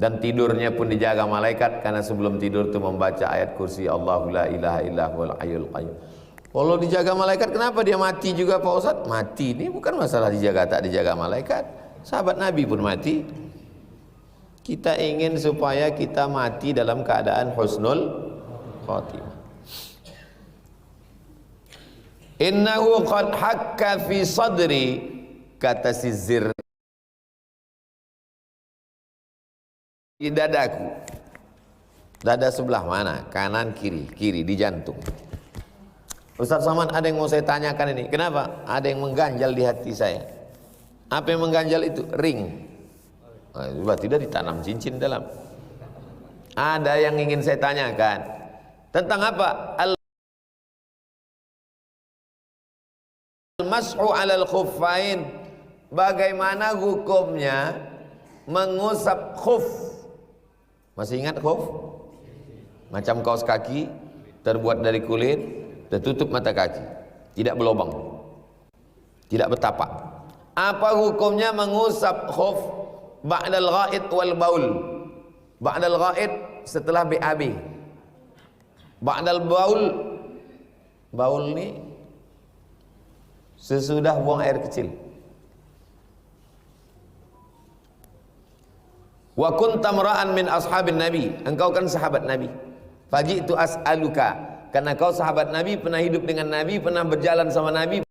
Dan tidurnya pun dijaga malaikat, karena sebelum tidur itu membaca ayat kursi Allahu la ilaha illa huwal hayyul qayyum. Kalau dijaga malaikat, kenapa dia mati juga Pak Ustaz? Mati ini bukan masalah dijaga tak dijaga malaikat. Sahabat Nabi pun mati. Kita ingin supaya kita mati dalam keadaan husnul khatimah. Innahu qad hakka fi sadri, kata si Zir, di dadaku. Dada sebelah mana? Kanan, kiri. Kiri, di jantung. Ustaz Somad, ada yang mau saya tanyakan ini. Kenapa? Ada yang mengganjal di hati saya. Apa yang mengganjal itu? Ring. Nah, tidak ditanam cincin dalam. Ada yang ingin saya tanyakan. Tentang apa? Al-mas'u 'alal khuffain. Bagaimana hukumnya mengusap khuf? Masih ingat khuf? Macam kaos kaki terbuat dari kulit, tertutup mata kaki, tidak berlubang, tidak bertapak. Apa hukumnya mengusap khuf ba'dal ghaid wal baul? Ba'dal ghaid setelah BAB. Ba'dal baul, baul ni sesudah buang air kecil. Wa kunta mara'an min ashabin nabi, engkau kan sahabat Nabi. Faji'tu as'aluka, karena kau sahabat Nabi, pernah hidup dengan Nabi, pernah berjalan sama Nabi.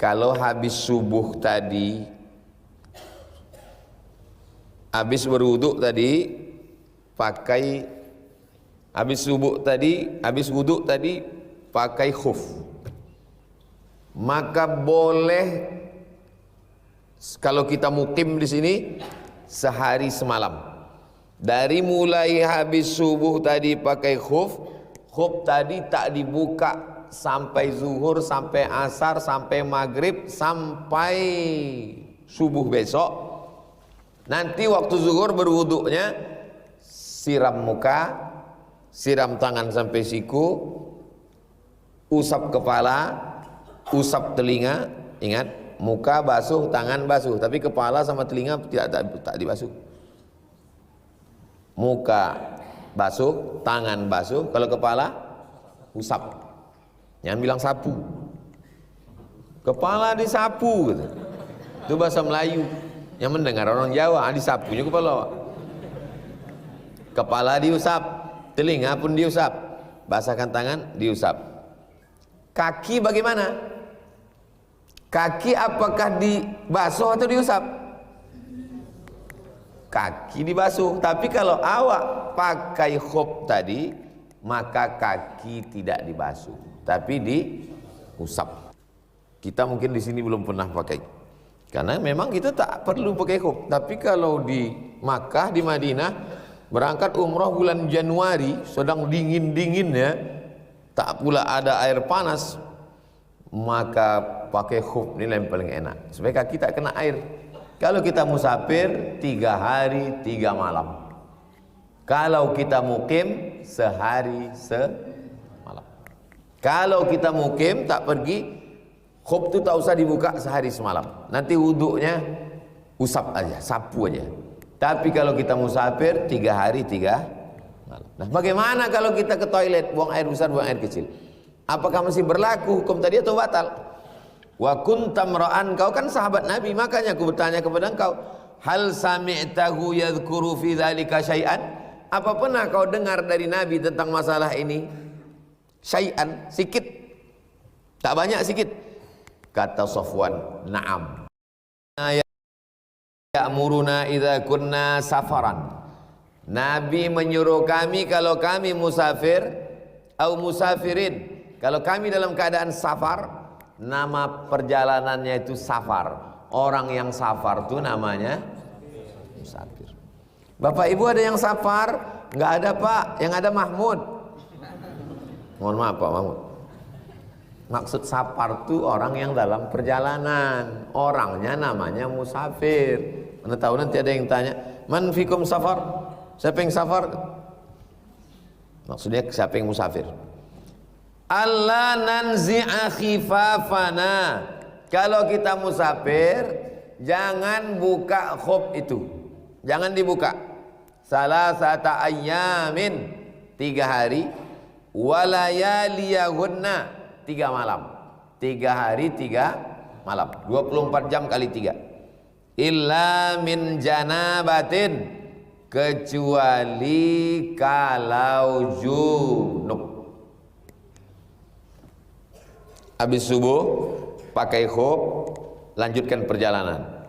Kalau habis subuh tadi, habis berwuduk tadi, pakai, habis subuh tadi, habis wuduk tadi, pakai khuf, maka boleh, kalau kita mukim di sini sehari semalam. Dari mulai habis subuh tadi pakai khuf, khuf tadi tak dibuka sampai zuhur, sampai asar, sampai maghrib, sampai subuh besok. Nanti waktu zuhur berwuduknya siram muka, siram tangan sampai siku, usap kepala, usap telinga. Ingat, muka basuh, tangan basuh, tapi kepala sama telinga tak dibasuh. Muka basuh, tangan basuh, kalau kepala usap. Jangan bilang sapu. Kepala disapu gitu. Itu bahasa Melayu. Yang mendengar orang Jawa, disapunya kepala. Kepala diusap, telinga pun diusap, basahkan tangan, diusap. Kaki bagaimana? Kaki apakah dibasuh atau diusap? Kaki dibasuh. Tapi kalau awak pakai khuf tadi, maka kaki tidak dibasuh, tapi diusap. Kita mungkin di sini belum pernah pakai, karena memang kita tak perlu pakai khuf. Tapi kalau di Makkah, di Madinah, berangkat umrah bulan Januari, sedang dingin-dinginnya, tak pula ada air panas, maka pakai khuf ini yang paling enak, supaya kaki tak kena air. Kalau kita musafir 3 hari 3 malam. Kalau kita mukim sehari semalam. Kalau kita mukim tak pergi, khuf itu tak usah dibuka sehari semalam. Nanti wuduknya usap aja, sapu aja. Tapi kalau kita musafir 3 hari 3 malam. Nah, bagaimana kalau kita ke toilet, buang air besar, buang air kecil? Apakah masih berlaku hukum tadi atau batal? Wa kunta mra'an, kau kan sahabat Nabi, makanya aku bertanya kepada engkau, hal sami'tahu yadhkuru fi dzalika syai'an? Apa pernah kau dengar dari Nabi tentang masalah ini? Syai'an, sikit. Tak banyak, sikit. Kata Safwan, na'am. Ya'muruna idza kunna safaran. Nabi menyuruh kami kalau kami musafir, au musafirin, kalau kami dalam keadaan safar. Nama perjalanannya itu safar. Orang yang safar itu namanya musafir. Bapak Ibu ada yang safar? Enggak ada Pak, yang ada Mahmud. Mohon maaf Pak Mahmud. Maksud safar itu orang yang dalam perjalanan. Orangnya namanya musafir. Anda tahu nanti ada yang tanya, man fikum safar? Siapa yang safar? Maksudnya siapa yang musafir? Allah nanzi'a khifafana, kalau kita musafir jangan buka khuf itu, jangan dibuka. Salasata ayyamin, 3 hari, walayaliyahunna, 3 malam. 3 hari 3 malam, 24 jam kali 3. Illa min janabatin, kecuali kalau junub. Habis subuh pakai khuf, lanjutkan perjalanan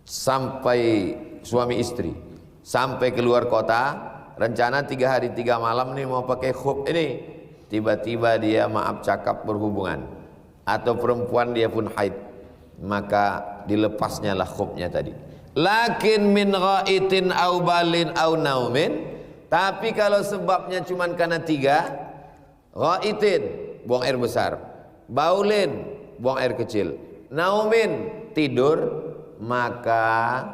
sampai suami istri, sampai keluar kota, rencana 3 hari 3 malam nih mau pakai khuf ini, tiba-tiba dia maaf cakap berhubungan, atau perempuan dia pun haid, maka dilepasnya lah khufnya tadi. Lakin min ghaitin au balin au naumin, tapi kalau sebabnya cuman karena 3, ghaitin buang air besar, baulin buang air kecil, naumin tidur, maka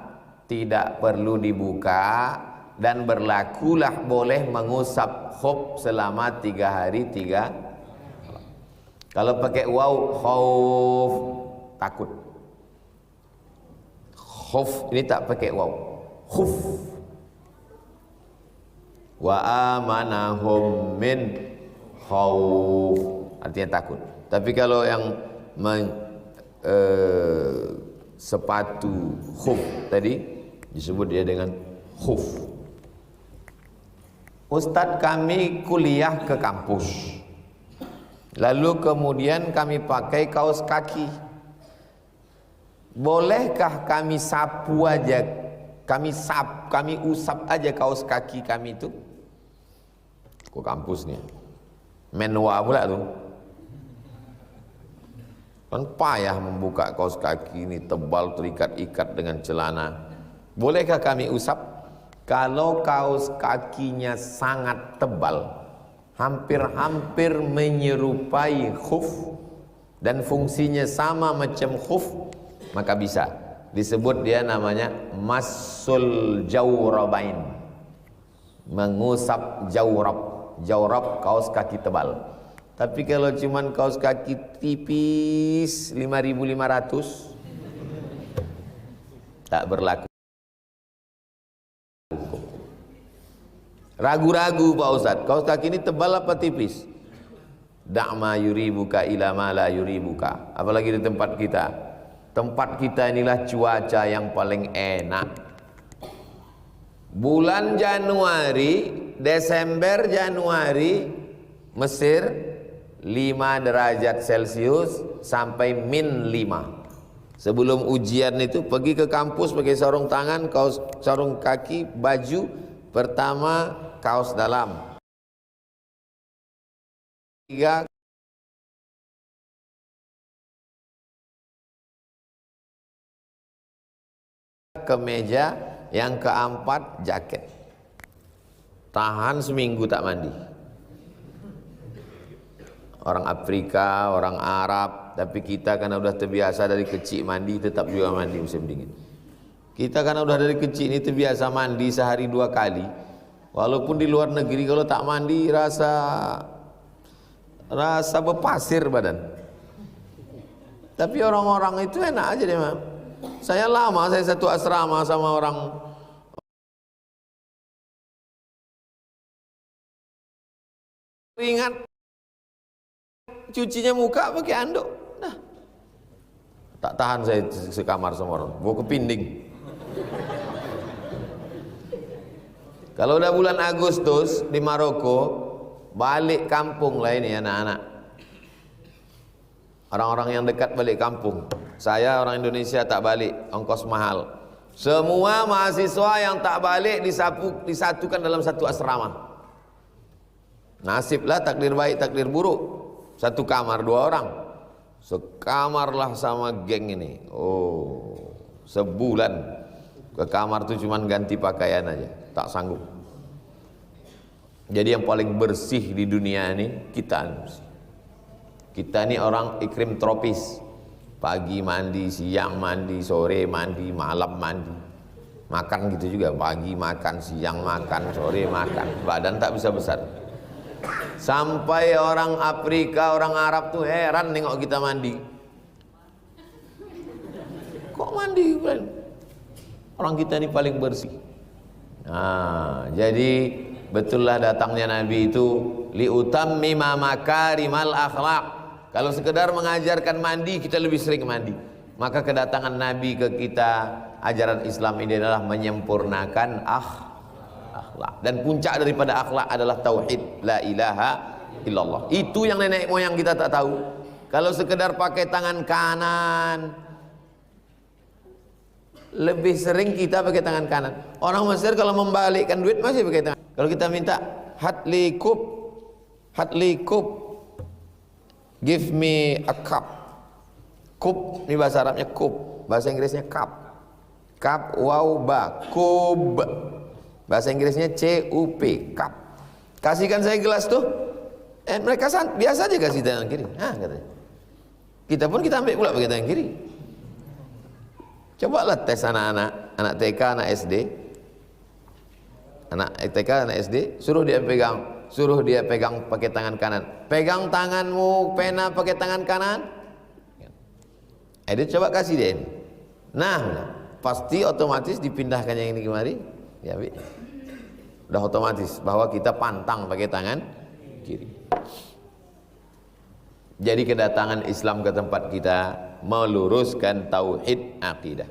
tidak perlu dibuka dan berlakulah boleh mengusap khuf selama 3 hari 3 malam. Kalau pakai waw, khauf, takut. Khuf ini tak pakai waw, khuf. Wa amanahum min khauf, artinya takut. Tapi kalau yang sepatu khuf tadi disebut dia dengan khuf. Ustadz, kami kuliah ke kampus, lalu kemudian kami pakai kaos kaki, bolehkah kami sapu aja, kami usap aja kaos kaki kami itu? Ke kampus nih menwa pula tuh, kan payah membuka kaos kaki ini tebal, terikat-ikat dengan celana. Bolehkah kami usap? Kalau kaos kakinya sangat tebal, hampir-hampir menyerupai khuf dan fungsinya sama macam khuf, maka bisa disebut dia namanya masul jawrabain, mengusap jawrab. Jawrab kaos kaki tebal. Tapi kalau cuman kaos kaki tipis 5.500 tak berlaku. Ragu-ragu Pak Ustadz, kaos kaki ini tebal apa tipis? Da'ma yuribuka ila ma la yuribuka. Apalagi di tempat kita. Tempat kita inilah cuaca yang paling enak. Bulan Januari, Desember, Januari, Mesir 5 derajat Celcius sampai -5. Sebelum ujian itu pergi ke kampus pakai sarung tangan, kaos, sarung kaki, baju. Pertama kaos dalam, 3 kemeja, yang keempat jaket. Tahan seminggu tak mandi. Orang Afrika, orang Arab, tapi kita karena udah terbiasa dari kecil mandi, tetap juga mandi musim dingin. Kita karena udah dari kecil ini terbiasa mandi sehari 2 kali. Walaupun di luar negeri kalau tak mandi rasa berpasir badan. Tapi orang-orang itu enak aja deh, Mam. Saya satu asrama sama orang ingat cucinya muka pakai anduk. Nah, tak tahan saya sekamar sama orang, bawa ke pinding. Kalau udah bulan Agustus di Maroko, balik kampung lah ini anak-anak. Orang-orang yang dekat balik kampung. Saya orang Indonesia tak balik, ongkos mahal. Semua mahasiswa yang tak balik disatukan dalam satu asrama. Nasiblah takdir baik, takdir buruk. Satu kamar 2 orang. Sekamarlah sama geng ini. Oh, sebulan ke kamar tuh cuman ganti pakaian aja, tak sanggup. Jadi yang paling bersih di dunia ini kita ini orang iklim tropis. Pagi mandi, siang mandi, sore mandi, malam mandi. Makan gitu juga, pagi makan, siang makan, sore makan. Badan tak bisa besar. Sampai orang Afrika, orang Arab tuh heran nengok kita mandi. Kok mandi? Orang kita ini paling bersih. Nah, jadi betullah datangnya Nabi itu liutammima makarimal akhlak. Kalau sekedar mengajarkan mandi, kita lebih sering mandi. Maka kedatangan Nabi ke kita, ajaran Islam ini adalah menyempurnakan akhlak. Dan puncak daripada akhlak adalah tauhid, la ilaha illallah. Itu yang nenek moyang kita tak tahu. Kalau sekedar pakai tangan kanan, lebih sering kita pakai tangan kanan. Orang Mesir kalau membalikkan duit masih pakai tangan. Kalau kita minta hatli kub, give me a cup. Kub ini bahasa Arabnya kub, bahasa Inggrisnya cup. Cup waw ba, kub. Bahasa Inggrisnya cup, cup. Kasihkan saya gelas tuh. Mereka biasa aja kasih tangan kiri. Nah, katanya. Kita pun kita ambil pula pakai tangan kiri. Cobalah tes anak-anak, anak TK, anak SD. Anak TK, anak SD, suruh dia pegang pakai tangan kanan. Pegang tanganmu, pena pakai tangan kanan. Dia coba kasih dia ini. Nah, pasti otomatis dipindahkan yang ini kemari. Ya, Bi. Udah otomatis bahwa kita pantang pakai tangan kiri. Jadi kedatangan Islam ke tempat kita meluruskan tauhid akidah.